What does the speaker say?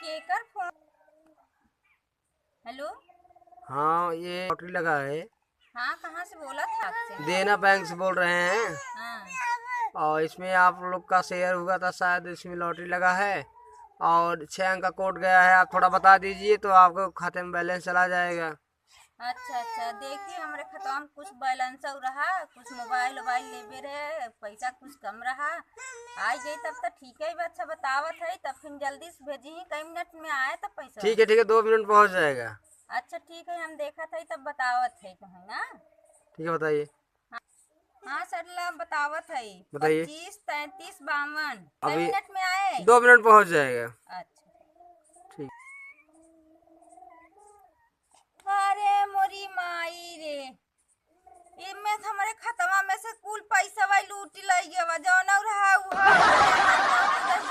केकर phone. Hello. हाँ, ये लॉटरी लगा है। हाँ, कहाँ से बोला था आपसे? देना बैंक से बोल रहे हैं। हाँ। और इसमें आप लोग का शेयर हुआ था शायद, इसमें लॉटरी लगा है और 6 अंक का कोड गया है। आप थोड़ा बता दीजिए तो आपको खाते में बैलेंस चला जाएगा। अच्छा अच्छा, देखिए हमारे खाता में कुछ बैलेंस रहा, कुछ मोबाइल वोबाइल लेबे रहे, पैसा कुछ कम रहा। आई गई तब तक ठीक है। अच्छा बतावत है तब फिर जल्दी से भेजी ही, कई मिनट में आए तब पैसा। ठीक है 2 मिनट पहुंच जाएगा। अच्छा ठीक है, हम देखा था तब बतावत है तुम्हें ना। ठीक है, बताइए। हाँ सर, ला बतावत है। बताइए 25 33 52 कई अभी। मिनट में आए। 2 मिनट पहुंच जाएगा। अच्छा। ठीक। अरे मोरी माई रे, इनमें से हमारे खतवा में से कुल पैसा लूट लई गवा, जौन रहा